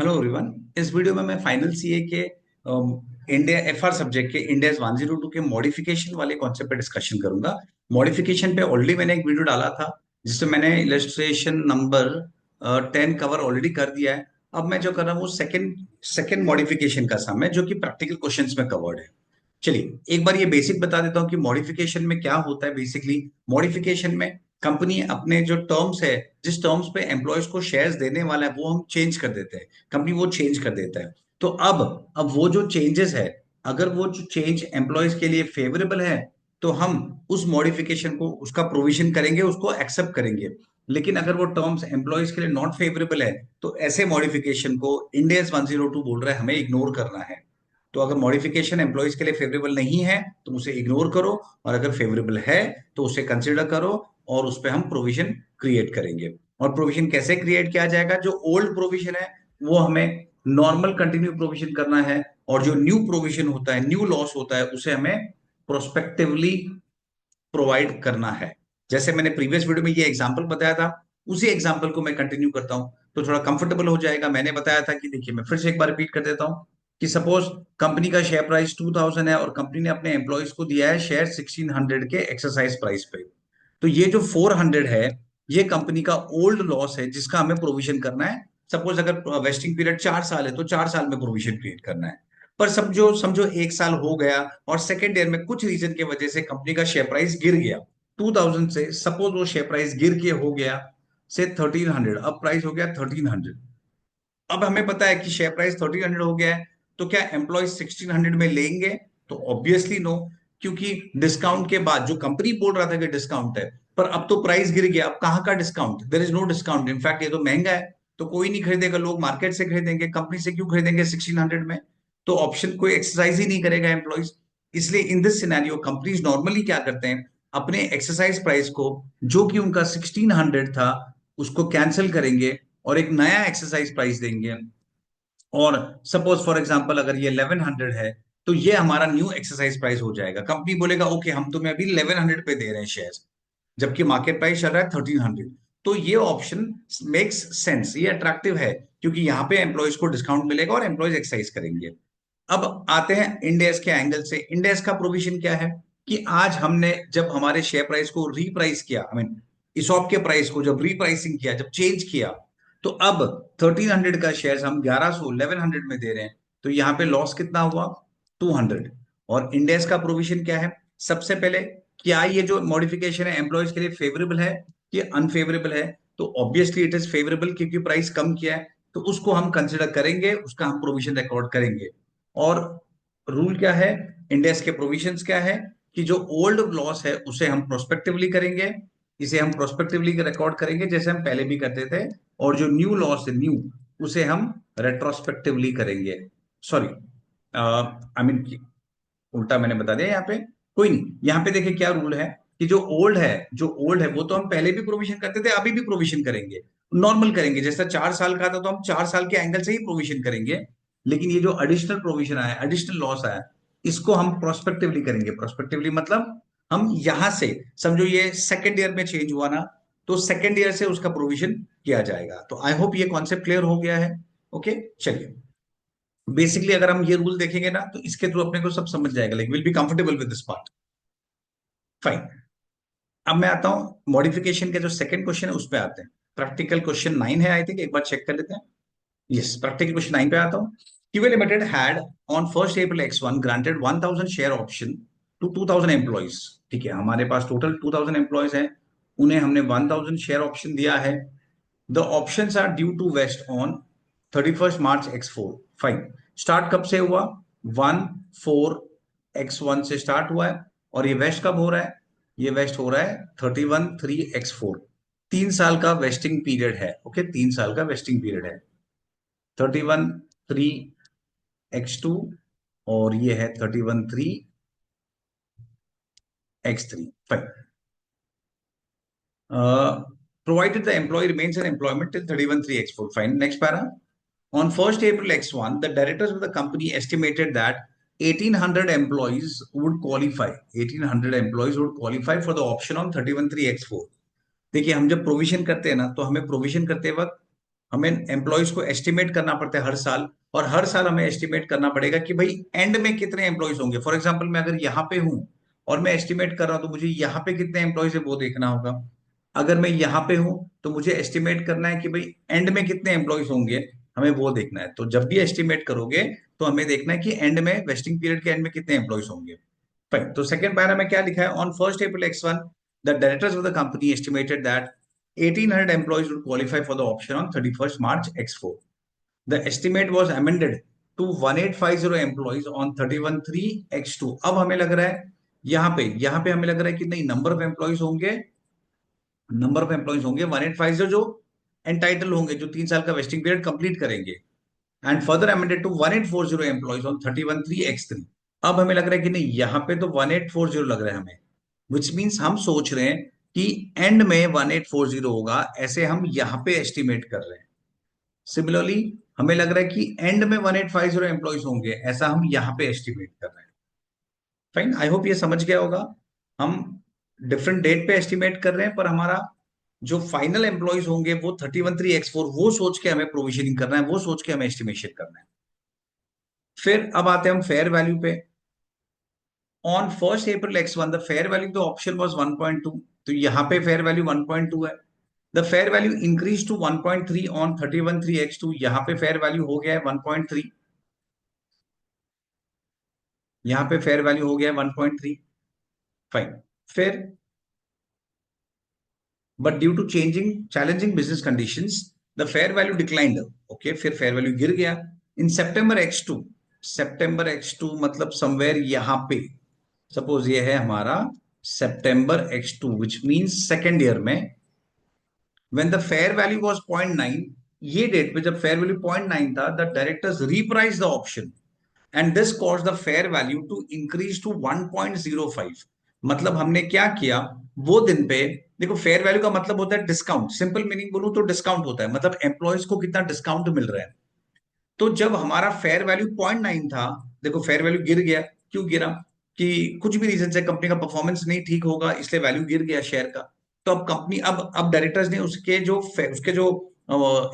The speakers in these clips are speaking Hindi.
Hello everyone. इस वीडियो में मैं फाइनल सीए के इंडिया एफआर सब्जेक्ट के इंडिया 102 के मॉडिफिकेशन वाले कॉन्सेप्ट पे डिस्कशन करूंगा। मॉडिफिकेशन पे ऑलरेडी मैंने एक वीडियो डाला था जिसमें मैंने इलस्ट्रेशन नंबर 10 कवर ऑलरेडी कर दिया है। अब मैं जो कर रहा हूँ वो सेकंड सेकंड मॉडिफिकेशन का सम है जो कि प्रैक्टिकल क्वेश्चंस में कवर्ड है। चलिए एक बार ये बेसिक बता देता हूँ कि मॉडिफिकेशन में क्या होता है। बेसिकली मॉडिफिकेशन में कंपनी अपने जो टर्म्स है, जिस टर्म्स पे एम्प्लॉयज को शेयर्स देने वाला है वो हम चेंज कर देते हैं, कंपनी वो चेंज कर देता है। तो अब वो जो चेंजेस है, अगर वो जो चेंज एम्प्लॉयज के लिए फेवरेबल है तो हम उस मॉडिफिकेशन को, उसका प्रोविजन करेंगे, उसको एक्सेप्ट करेंगे। लेकिन अगर वो टर्म्स एम्प्लॉयज के लिए नॉट फेवरेबल है तो ऐसे मॉडिफिकेशन को इंडियस 102 बोल रहा है हमें इग्नोर करना है। तो अगर मॉडिफिकेशन एम्प्लॉयज के लिए फेवरेबल नहीं है तो उसे इग्नोर करो, और अगर फेवरेबल है तो उसे कंसिडर करो और उस पर हम प्रोविजन क्रिएट करेंगे। और प्रोविजन कैसे क्रिएट किया जाएगा? जो ओल्ड प्रोविजन है वो हमें नॉर्मल कंटिन्यू प्रोविजन करना है, और जो न्यू प्रोविजन होता है, न्यू लॉस होता है, उसे हमें प्रोस्पेक्टिवली प्रोवाइड करना है। जैसे मैंने प्रीवियस वीडियो में ये एग्जांपल बताया था, उसी एग्जांपल को मैं कंटिन्यू करता हूं तो थोड़ा कंफर्टेबल हो जाएगा। मैंने बताया था कि देखिए, मैं फिर से एक बार रिपीट कर देता हूं कि सपोज कंपनी का शेयर प्राइस 2000 है और कंपनी ने अपने एम्प्लॉयज को दिया है शेयर 1600 के एक्सरसाइज प्राइस पे। तो ये जो 400 है, ये कंपनी का ओल्ड लॉस है जिसका हमें प्रोविजन करना है। सपोज अगर वेस्टिंग पीरियड 4 साल है तो 4 साल में प्रोविजन क्रिएट करना है। पर सब जो समझो 1 साल हो गया और सेकेंड ईयर में कुछ रीजन की वजह से कंपनी का शेयर प्राइस गिर गया 2000 से। सपोज वो शेयर प्राइस गिर के हो गया से 1300, अब प्राइस हो गया 1300। अब हमें पता है कि शेयर प्राइस 1300 हो गया है, तो क्या एम्प्लॉय 1600 में लेंगे? तो ऑब्वियसली नो, क्योंकि डिस्काउंट के बाद जो कंपनी बोल रहा था कि डिस्काउंट है, पर अब तो प्राइस गिर गया, अब कहां का discount? There is no discount. In fact ये तो महंगा है, तो कोई नहीं खरीदेगा, लोग मार्केट से खरीदेंगे, कंपनी से क्यों खरीदेंगे 1600 में? तो ऑप्शन कोई एक्सरसाइज ही नहीं करेगा एम्प्लॉयज। इसलिए in this scenario companies normally क्या करते हैं, अपने एक्सरसाइज प्राइस को, जो कि उनका 1600 था, उसको कैंसिल करेंगे और एक नया एक्सरसाइज प्राइस देंगे। और सपोज फॉर एग्जांपल अगर ये 1100 है तो ये हमारा न्यू एक्सरसाइज प्राइस हो जाएगा। कंपनी बोलेगा ओके, हम तुम्हें अभी 1100 पे दे रहे हैं शेयर, जबकि मार्केट प्राइस चल रहा है 1300। तो ये ऑप्शन मेक्स सेंस, ये अट्रैक्टिव है, क्योंकि यहाँ पे एम्प्लॉयज को डिस्काउंट मिलेगा और एम्प्लॉयज एक्सरसाइज करेंगे। अब आते हैं इंडेक्स के एंगल से। इंडेक्स का प्रोविजन क्या है कि आज हमने जब हमारे शेयर प्राइस को रीप्राइस किया, आई मीन इसॉप के प्राइस को जब रीप्राइसिंग किया, जब चेंज किया, तो अब 1300 का शेयर हम 1100 1100 में दे रहे हैं। तो यहाँ पे लॉस कितना हुआ? 200। और इंडेक्स का प्रोविजन क्या है? सबसे पहले, क्या ये जो मॉडिफिकेशन है एम्प्लॉयज के लिए फेवरेबल है कि अनफेवरेबल है? तो ऑब्वियसली इट इज फेवरेबल, क्योंकि प्राइस कम किया है, तो उसको हम कंसिडर करेंगे, उसका हम प्रोविजन रिकॉर्ड करेंगे। और रूल क्या है, इंडेक्स के प्रोविजंस क्या है कि जो ओल्ड लॉस है उसे हम प्रोस्पेक्टिवली करेंगे, इसे हम प्रोस्पेक्टिवली रिकॉर्ड करेंगे जैसे हम पहले भी करते थे। और जो न्यू लॉस है, न्यू, उसे हम रेट्रोस्पेक्टिवली करेंगे। सॉरी, आई मीन उल्टा मैंने बता दिया यहाँ पे। कोई नहीं, यहाँ पे देखिए क्या रूल है कि जो ओल्ड है वो तो हम पहले भी प्रोविजन करते थे, अभी भी प्रोविजन करेंगे, नॉर्मल करेंगे। जैसा 4 साल का था तो हम 4 साल के एंगल से ही प्रोविजन करेंगे। लेकिन ये जो एडिशनल प्रोविजन आया, एडिशनल लॉस आया, इसको हम प्रोस्पेक्टिवली करेंगे। प्रोस्पेक्टिवली मतलब हम यहां से, समझो ये सेकेंड ईयर में चेंज हुआ ना, तो सेकेंड ईयर से उसका प्रोविजन किया जाएगा। तो आई होप ये कॉन्सेप्ट क्लियर हो गया है। ओके, चलिए। बेसिकली अगर हम ये रूल देखेंगे ना तो इसके थ्रू अपने को सब समझ जाएगा, like will be comfortable with this part. Fine. अब मैं आता हूं मॉडिफिकेशन के जो सेकंड क्वेश्चन है उस पे आते हैं। प्रैक्टिकल क्वेश्चन 9 है आई थिंक, एक बार चेक कर लेते हैं। यस, प्रैक्टिकल क्वेश्चन 9 पे आता हूं। QA limited had on first April X1 granted 1000 share option to 2000 employees. ठीक है, हमारे पास टोटल 2000 एम्प्लॉइज हैं, उन्हें हमने 1000 शेयर ऑप्शन दिया है। The options are due to vest on 31 March X4। Fine. Start कब से हुआ? 1/4 X1 से स्टार्ट हुआ है। और ये वेस्ट कब हो रहा है? ये वेस्ट हो रहा है 31/3 X4। 3 साल का वेस्टिंग पीरियड है। ओके, 3 साल का वेस्टिंग पीरियड है। 31/3 X2, और ये है 31/3 X3। Fine. Provided the employee remains in employment till 31/3 X4। Fine. Next para. On 1st April X1, the directors of the company estimated that 1800 employees would qualify. 1800 employees would qualify for the option on 31/3 X4। देखिए, हम जब प्रोविजन करते हैं ना तो हमें प्रोविजन करते वक्त हमें एम्प्लॉयज को एस्टिमेट करना पड़ता है हर साल, और हर साल हमें एस्टिमेट करना पड़ेगा कि भाई एंड में कितने एम्प्लॉयज होंगे। फॉर एग्जाम्पल मैं अगर यहाँ पे हूँ और मैं एस्टिमेट कर रहा हूँ, तो मुझे यहाँ पे कितने एम्प्लॉयज है वो देखना होगा। अगर मैं यहाँ पे हूँ तो मुझे एस्टिमेट करना है कि भाई एंड में कितने एम्प्लॉयज होंगे, हमें वो देखना है। तो जब भी एस्टिमेट करोगे तो हमें देखना है कि एंड में, वेस्टिंग पीरियड के एंड में कितने एम्प्लॉयज होंगे। फाइन। तो सेकंड पैरा में क्या लिखा है, on 1st April X1 the directors of the company estimated that 1800 employees would qualify for the option on 31st March X4. The estimate was amended to 1850 employees on 31/3/X2. अब हमें लग रहा है यहाँ पे हमें लग रहा है कि नहीं, नंबर ऑफ एम्प्लॉयज होंगे 1850 जो एंटाइटल होंगे, जो 3 साल का वेस्टिंग पीरियड कंप्लीट करेंगे, and further amended to 1840 employees ऑन 31/3/X3। अब हमें लग रहा है कि नहीं, यहाँ पे तो 1840 लग रहा है हमें, विच मीन्स हम सोच रहे हैं कि एंड में 1840 होगा, ऐसे हम यहाँ पे एस्टिमेट कर रहे हैं। सिमिलरली हमें लग रहा है कि एंड में 1850 एम्प्लॉयज होंगे, ऐसा हम यहाँ पे एस्टिमेट कर रहे हैं। फाइन, आई होप ये समझ गया होगा। हम डिफरेंट डेट पे एस्टिमेट कर रहे हैं, पर हमारा जो फाइनल एम्प्लॉयज होंगे वो 31/3/X4, वो सोच के हमें प्रोविजनिंग करना है, वो सोच के हमें एस्टिमेशन करना है। फिर अब आते हैं हम फेयर वैल्यू पे। On 1st April X1 the fair value तो ऑप्शन वाज 1.2, तो यहाँ पे फेयर वैल्यू 1.2 है। The fair value increase to 1.3 on 31/3/X2, यहाँ पे फेयर वैल्यू हो गया है 1.3, यहाँ पे फेयर वैल्यू हो गया है 1.3। फाइन। फिर but due to challenging business conditions the fair value declined. Okay, फिर फेयर वैल्यू गिर गया इन September X2 मतलब समवेयर यहाँ पे, सपोज ये है हमारा September X2, which means second year में, when the fair value was 0.9, ये डेट पे जब फेयर वैल्यू 0.9 था, the directors reprice the option and this cause the fair value to increase to 1.05। मतलब हमने क्या किया वो दिन पे, देखो फेयर वैल्यू का मतलब होता है डिस्काउंट, सिंपल मीनिंग बोलूं तो डिस्काउंट होता है, मतलब एम्प्लॉयज को कितना डिस्काउंट मिल रहा है। तो जब हमारा फेयर वैल्यू 0.9 था, देखो फेयर वैल्यू गिर गया, क्यों गिरा, कि कुछ भी रीजन से कंपनी का परफॉर्मेंस नहीं ठीक होगा, इसलिए वैल्यू गिर गया शेयर का। तो अब कंपनी, अब डायरेक्टर्स ने उसके जो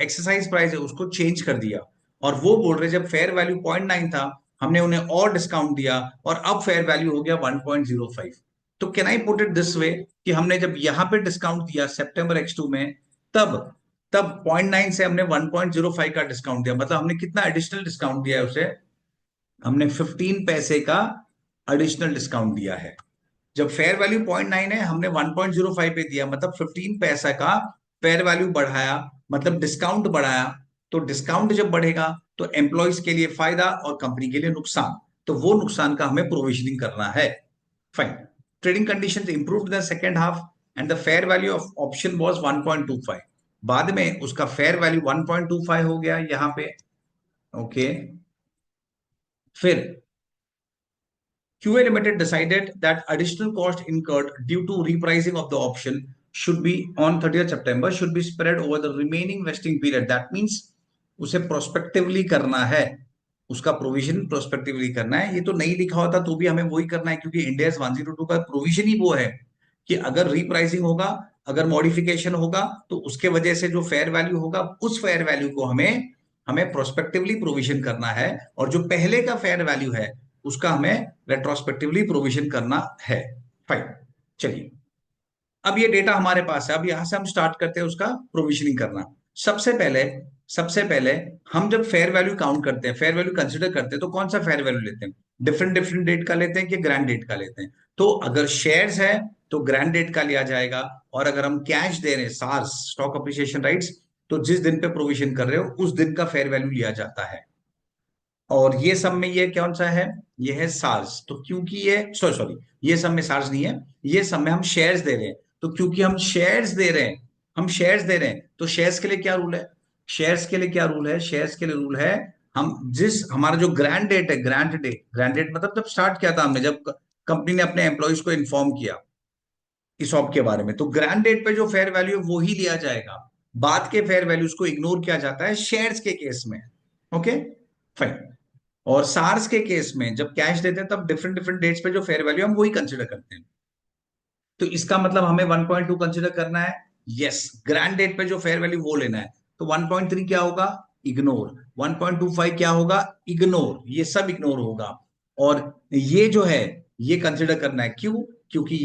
एक्सरसाइज प्राइस है उसको चेंज कर दिया, और वो बोल रहे जब फेयर वैल्यू 0.9 था हमने उन्हें और डिस्काउंट दिया, और अब फेयर वैल्यू हो गया 1.05। तो can I put it this way कि हमने जब यहां पे डिस्काउंट दिया September X2 में, तब तब 0.9 से हमने 1.05 का डिस्काउंट दिया, मतलब हमने कितना एडिशनल डिस्काउंट दिया है उसे, हमने 15 पैसे का एडिशनल डिस्काउंट दिया है। जब फेयर वैल्यू 0.9 है हमने 1.05 पे दिया, मतलब 15 पैसा का फेयर वैल्यू बढ़ाया, मतलब डिस्काउंट बढ़ाया। तो डिस्काउंट जब बढ़ेगा तो एम्प्लॉयज के लिए फायदा और कंपनी के लिए नुकसान, तो वो नुकसान का हमें प्रोविजनिंग करना है। Fine. Trading conditions improved the second half and the fair value of option was 1.25। बाद में उसका फेयर वैल्यू 1.25 हो गया यहां पे। ओके। फिर QA Limited decided that additional cost incurred due to repricing of the option should be on 30th September should be spread over the remaining vesting period. That means उसे प्रोस्पेक्टिवली करना है, उसका प्रोविजन प्रोस्पेक्टिवली करना है। ये तो नहीं लिखा होता तो भी हमें वही करना है, क्योंकि इंडिया 102 का प्रोविजन ही वो है कि अगर रीप्राइसिंग होगा, अगर मॉडिफिकेशन होगा, तो उसके वजह से जो फेयर वैल्यू होगा उस फेयर वैल्यू को हमें हमें प्रोस्पेक्टिवली प्रोविजन करना है, और जो पहले का फेयर वैल्यू है उसका हमें रेट्रोस्पेक्टिवली प्रोविजन करना है। फाइन। चलिए, अब ये डेटा हमारे पास है, अब यहां से हम स्टार्ट करते हैं उसका प्रोविजनिंग करना। सबसे पहले हम जब फेयर वैल्यू काउंट करते हैं, फेयर वैल्यू कंसिडर करते हैं, तो कौन सा फेयर वैल्यू लेते हैं, डिफरेंट डिफरेंट डेट का लेते हैं कि ग्रैंड डेट का लेते हैं। तो अगर शेयर्स है तो ग्रैंड डेट का लिया जाएगा, और अगर हम कैश दे रहे हैं, सार्स स्टॉक अप्रिसिएशन राइट्स, तो जिस दिन पे प्रोविजन कर रहे हो उस दिन का फेयर वैल्यू लिया जाता है। और ये सब में ये कौन सा है, ये है सार्स। तो क्योंकि ये सॉरी सॉरी ये सब में सार्स नहीं है, ये सब में हम शेयर्स दे रहे हैं। तो क्योंकि हम शेयर्स दे रहे हैं, तो शेयर्स के लिए क्या रूल है, शेयर्स के लिए रूल है, हम जिस हमारा जो ग्रांट डेट मतलब जब स्टार्ट किया था हमने, जब कंपनी ने अपने एम्प्लॉयज को इन्फॉर्म किया ESOP के बारे में, तो ग्रांड डेट पे जो फेयर वैल्यू है वो ही लिया जाएगा, बाद के फेयर वैल्यूज को इग्नोर किया जाता है शेयर्स के केस में। ओके। फाइन। और सार्स के केस में जब कैश देते हैं तब डिफरेंट डिफरेंट डेट्स पे जो फेयर वैल्यू हम वही कंसिडर करते हैं। तो इसका मतलब हमें 1.2 कंसिडर करना है, यस, ग्रैंड डेट पे जो फेयर वैल्यू वो लेना है। तो 1.3 क्या होगा, इग्नोर। 1.25 क्या होगा, इग्नोर, ये सब इग्नोर होगा। और ये जो है ये कंसिडर करना है, क्यों, क्योंकि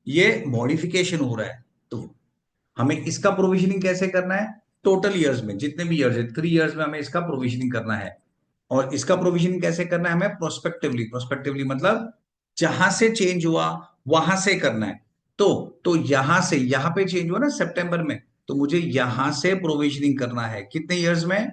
ये मॉडिफिकेशन हो रहा है। तो हमें इसका प्रोविजनिंग कैसे करना है, टोटल ईयर्स में, जितने भी ईयर्स है 3 ईयर्स में हमें इसका प्रोविजनिंग करना है। और इसका प्रोविजनिंग कैसे करना है हमें, प्रोस्पेक्टिवली। प्रोस्पेक्टिवली मतलब जहां से चेंज हुआ वहां से करना है। तो यहां से, यहां पे चेंज हुआ ना सितंबर में, तो मुझे यहां से प्रोविजनिंग करना है कितने ईयर्स में,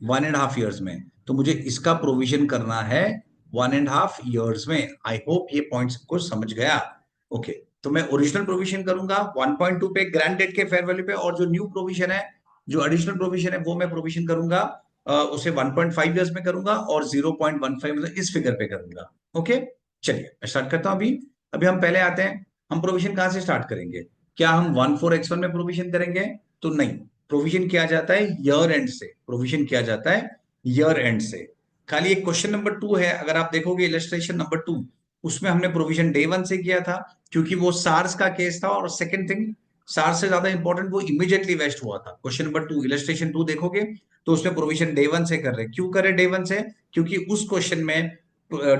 1.5 ईयर्स में। तो मुझे इसका प्रोविजन करना है 1.5 ईयर्स में। आई होप ये पॉइंट्स को समझ गया। ओके, तो मैं ओरिजिनल प्रोविजन करूंगा 1.2 पे ग्रैंड डेट के फेयर वैल्यू पे, और जो न्यू प्रोविजन है, जो एडिशनल प्रोविजन है, वो मैं प्रोविजन करूंगा उसे 1.5 ईयर्स में करूंगा, और 0.15 मतलब इस फिगर पे करूंगा। ओके, चलिए मैं स्टार्ट करता हूं। अभी अभी हम पहले आते हैं, हम प्रोविजन कहां से स्टार्ट करेंगे। क्या हम 14x1 में प्रोविजन करेंगे, तो नहीं, प्रोविजन किया जाता है ईयर एंड से। प्रोविजन किया जाता है ईयर एंड से। खाली एक क्वेश्चन नंबर 2 है, अगर आप देखोगे इलस्ट्रेशन नंबर 2, उसमें हमने प्रोविजन डे 1 से किया था, क्योंकि वो सार्स का केस था। और सेकंड थिंग, सार्स से ज्यादा इंपॉर्टेंट, वो इमीडिएटली वेस्ट हुआ था। क्वेश्चन नंबर 2 इलस्ट्रेशन 2 देखोगे तो उसमें प्रोविजन डे 1 से कर रहे हैं। क्यों करे डे 1 से, क्योंकि उस क्वेश्चन में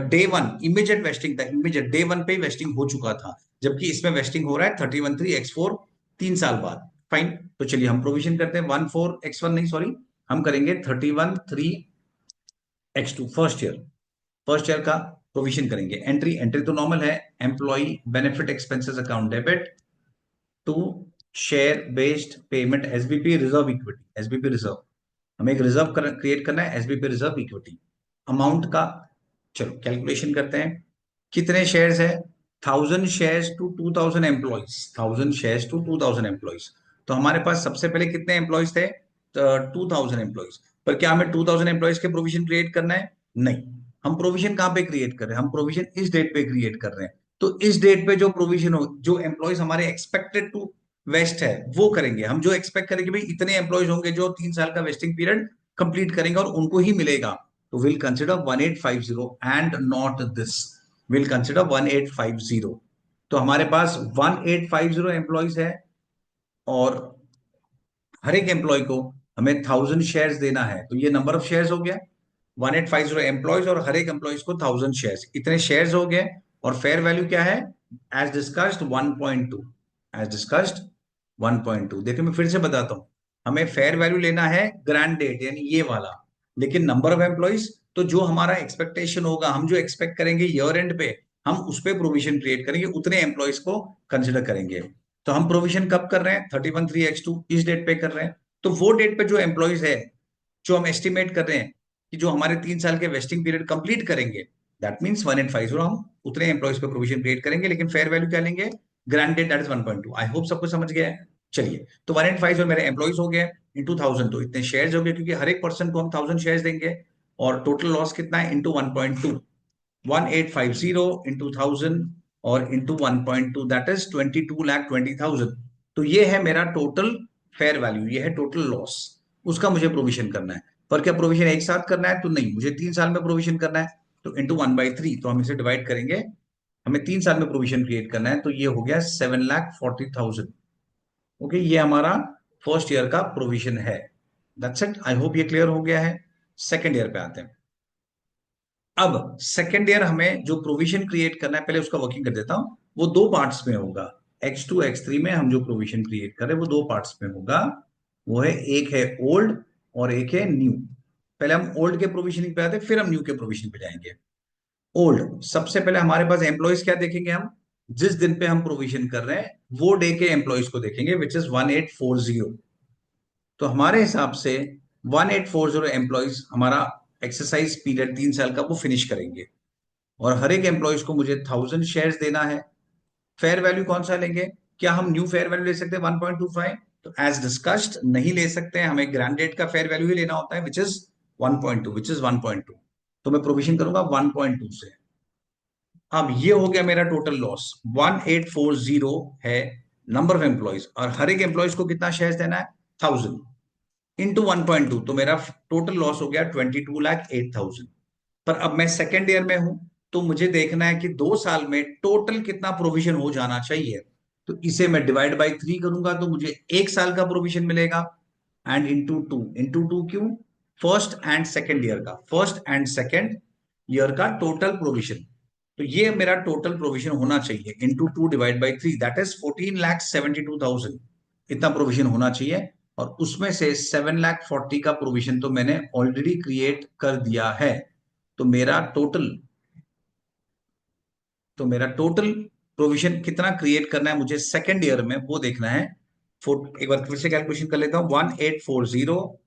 डे 1 इमीडिएट वेस्टिंग था, इमीडिएट डे 1 पे ही वेस्टिंग हो चुका था, जबकि इसमें वेस्टिंग हो रहा है 31(3)(x4), 3 साल बाद। फाइन, तो चलिए हम प्रोविजन करते हैं 14x1 नहीं, सॉरी, हम करेंगे 31(3)(x2), फर्स्ट ईयर का प्रोविजन करेंगे। एंट्री, एंट्री तो नॉर्मल है, employee benefit expenses account debit to share based payment SBP reserve equity. SBP reserve, हमें एक रिजर्व क्रिएट करना है, एसबीपी रिजर्व इक्विटी। अमाउंट का, चलो कैलकुलेशन करते हैं। कितने शेयर्स है, 1000 shares to 2000 employees, 1000 shares to 2000 employees. तो हमारे पास सबसे पहले कितने एम्प्लॉयज थे, 2000 एम्प्लॉयज। पर क्या हमें 2000 एम्प्लॉयज के प्रोविजन क्रिएट करना है, नहीं। हम प्रोविजन कहां पे क्रिएट कर रहे हैं, हम प्रोविजन इस डेट पे क्रिएट कर रहे हैं। तो इस डेट पे जो प्रोविजन हो, जो एम्प्लॉयज हमारे एक्सपेक्टेड टू वेस्ट है, वो करेंगे। हम जो एक्सपेक्ट करेंगे भाई इतने एम्प्लॉयज होंगे जो 3 साल का वेस्टिंग पीरियड कंप्लीट करेंगे, और उनको ही मिलेगा, तो will consider 1850 and not this, will consider 1850। तो हमारे पास 1850 एम्प्लॉयज है, और हर एक एम्प्लॉय को हमें 1000 शेयर्स देना है। तो ये नंबर ऑफ शेयर्स हो गया, 1850 एम्प्लॉयज, और हर एक एम्प्लॉयज को 1000 शेयर्स, इतने शेयर्स हो गए। और फेयर वैल्यू क्या है, एज डिस्कस्ड 1.2, एज डिस्कस्ड 1.2। देखिए मैं फिर से बताता हूं, हमें फेयर वैल्यू लेना है ग्रैंड डेट यानी ये वाला, लेकिन नंबर ऑफ एम्प्लॉयज, तो जो हमारा एक्सपेक्टेशन होगा, हम जो एक्सपेक्ट करेंगे ईयर एंड पे, हम उस पर प्रोविजन क्रिएट करेंगे, उतने एम्प्लॉयज को कंसिडर करेंगे। तो हम प्रोविजन कब कर रहे हैं, 31(3)(x2), इस डेट पे कर रहे हैं। तो वो डेट पे जो एम्प्लॉयज है, जो हम एस्टिमेट कर रहे हैं कि जो हमारे 3 साल के वेस्टिंग पीरियड कंप्लीट करेंगे, दैट मीन्स 1850, हम उतने एम्प्लॉयज पे प्रोविजन क्रिएट करेंगे, लेकिन फेयर वैल्यू क्या लेंगे, grant date, that is 1.2। I hope सबको समझ गया है। चलिए, तो 150 मेरे एम्प्लॉयज हो गए इंटू 1000, तो इतने शेयर्स हो गए, क्योंकि हर एक पर्सन को हम 1000 शेयर्स देंगे। और टोटल लॉस कितना है, इंटू 1.2, 1850 इंटू 1000 और इंटू 1.2, दैट इज 22,20,000। तो ये है मेरा टोटल फेयर वैल्यू, ये है टोटल लॉस, उसका मुझे प्रोविजन करना है। पर क्या प्रोविजन एक साथ करना है, तो नहीं, मुझे 3 साल में प्रोविजन करना है। तो इंटू 1/3, तो हम इसे डिवाइड करेंगे, हमें 3 साल में प्रोविजन क्रिएट करना है, तो ये हो गया 7,40,000। ओके, ये हमारा फर्स्ट ईयर का प्रोविजन है। दैट्स इट, आई होप ये क्लियर हो गया है। सेकेंड ईयर पे आते हैं। अब सेकेंड ईयर हमें जो प्रोविजन क्रिएट करना है, पहले उसका वर्किंग कर देता हूं। वो दो पार्ट्स में होगा, X2 X3 में हम जो प्रोविजन क्रिएट कर रहे हैं वो दो पार्ट्स में होगा। वो है, एक है ओल्ड और एक है न्यू। पहले हम ओल्ड के प्रोविजनिंग पे आते हैं, फिर हम न्यू के प्रोविजन पे जाएंगे। ओल्ड, सबसे पहले हमारे पास एम्प्लॉयज क्या देखेंगे हम, जिस दिन पे हम प्रोविजन कर रहे हैं वो डे के एम्प्लॉयज को देखेंगे, विच इज 1840। तो हमारे हिसाब से 1840 एम्प्लॉयज हमारा एक्सरसाइज पीरियड 3 साल का वो फिनिश करेंगे, और हर एक एम्प्लॉयज को मुझे 1000 शेयर्स देना है। फेयर वैल्यू कौन सा लेंगे, क्या हम न्यू फेयर वैल्यू ले सकते हैं 1.25, तो एज डिस्कस्ड नहीं ले सकते हैं, हमें ग्रैंडेड का फेयर वैल्यू ही लेना होता है, विच इज 1.2, विच इज 1.2। तो मैं प्रोविजन करूंगा 1.2 से। अब ये हो गया मेरा टोटल लॉस, 1840 है नंबर ऑफ एम्प्लॉयज, और हर एक एम्प्लॉयज को कितना शेयर्स देना है, 1000 इंटू 1.2, तो मेरा टोटल लॉस हो गया 22,08,000। पर अब मैं सेकेंड ईयर में हूं, तो मुझे देखना है कि 2 साल में टोटल कितना प्रोविजन हो जाना चाहिए। तो इसे मैं डिवाइड बाई 3 करूंगा, तो मुझे 1 साल का प्रोविजन मिलेगा। एंड इंटू टू क्यों? फर्स्ट एंड सेकेंड ईयर का टोटल प्रोविजन। तो ये मेरा टोटल प्रोविजन होना चाहिए into two divide by three, that is 14,72,000। इतना प्रोविजन होना चाहिए। और उसमें से 7,40,000 का प्रोविजन तो मैंने ऑलरेडी क्रिएट कर दिया है। तो मेरा टोटल तो मेरा टोटल प्रोविजन कितना क्रिएट करना है मुझे सेकेंड ईयर में, वो देखना है। एक बार फिर से कैलकुलेशन कर लेता हूँ। 1840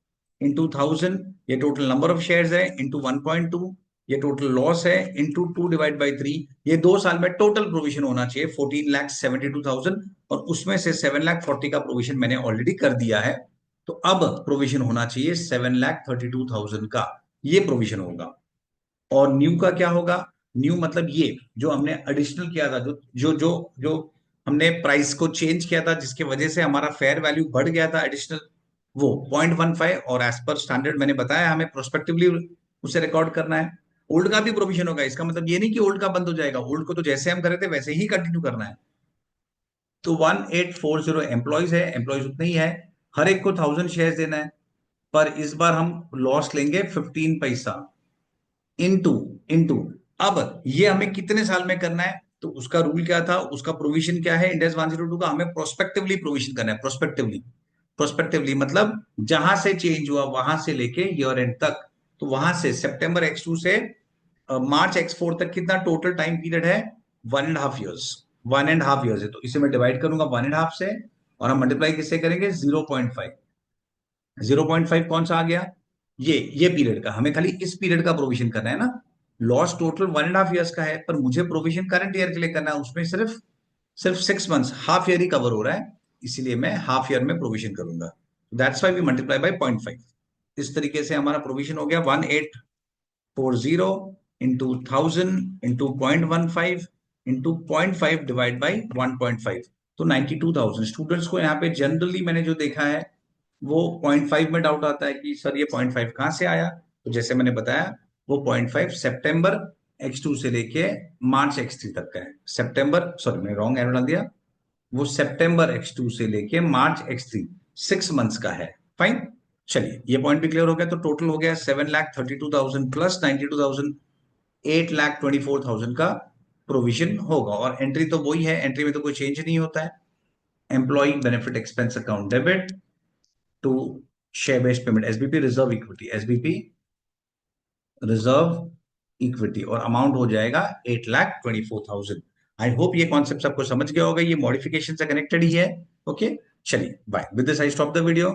इंटू 1000, ये टोटल नंबर ऑफ शेयर्स है, इंटू 1.2, ये टोटल लॉस है, into two divide by three. ये 2 साल में टोटल प्रोविजन होना चाहिए 14,72,000, और उसमें से 7,40,000 का प्रोविजन मैंने ऑलरेडी कर दिया है। तो अब प्रोविजन होना चाहिए 7,32,000 का, ये प्रोविजन होगा। और न्यू का क्या होगा? न्यू मतलब ये जो हमने एडिशनल किया था, जो जो जो जो हमने प्राइस को चेंज किया था, जिसकी वजह से हमारा फेयर वैल्यू बढ़ गया था एडिशनल, वो 0.15। और एज पर स्टैंडर्ड मैंने बताया हमें प्रोस्पेक्टिवली उसे रिकॉर्ड करना है। ओल्ड का भी प्रोविजन होगा, इसका मतलब ये नहीं कि ओल्ड का बंद हो जाएगा, ओल्ड को तो जैसे हम करे थे वैसे ही कंटिन्यू करना है। तो 1840 एम्प्लॉयज है, एम्प्लॉयज उतने ही है, हर एक को 1000 शेयर देना है। पर इस बार हम लॉस लेंगे 15 पैसा, इनटू इनटू। अब ये हमें कितने साल में करना है? तो उसका रूल क्या था, उसका प्रोविजन क्या है? इंडेक्स 102 का हमें प्रोस्पेक्टिवली प्रोविजन करना है। प्रोस्पेक्टिवली मतलब जहां से चेंज हुआ वहां से लेके ईयर एंड तक। तो वहां से सितंबर X2 से मार्च X4 तक कितना टोटल टाइम पीरियड है? 1.5 ईयर्स। 1.5 ईयर्स है, तो इसे मैं डिवाइड करूंगा 1.5 से, और हम मल्टीप्लाई किससे करेंगे? 0.5। 0.5 कौन सा आ गया? ये पीरियड का, हमें खाली इस पीरियड का प्रोविजन करना है ना। लॉस टोटल 1.5 ईयर्स का है, पर मुझे प्रोविजन करंट ईयर के लिए करना है, उसमें सिर्फ सिर्फ 6 मंथ्स, हाफ ईयर ही कवर हो रहा है, इसीलिए मैं हाफ ईयर में प्रोविजन करूंगा। That's why we multiply by 0.5। इस तरीके से हमारा प्रोविजन हो गया 1840 into 1000 into 0.15 into 0.5 divide by 1.5। तो 92,000। स्टूडेंट्स को यहाँ पे जनरली मैंने जो देखा है वो 0.5 में डाउट आता है कि सर ये 0.5 कहाँ से आया। तो जैसे मैंने बताया, वो 0.5 सितंबर X2 से लेके मार्च X3 तक का है। सितंबर, सॉरी मैं रॉन्ग एरो डाल दिया, वो सितंबर X2 से लेके मार्च X3, 6 मंथ्स का है। फाइन, चलिए ये पॉइंट भी क्लियर हो गया। तो टोटल हो गया 7,32,000 प्लस 92,000, 8,24,000 का प्रोविजन होगा। और एंट्री तो वही है, एंट्री में तो कोई चेंज नहीं होता है। Employee benefit expense account debit to share based payment, SBP reserve equity, SBP reserve equity, और अमाउंट हो जाएगा 8,24,000। आई होप ये कॉन्सेप्ट आपको समझ गया होगा, ये मॉडिफिकेशन से कनेक्टेड ही है। ओके, चलिए bye, with this I stop the video.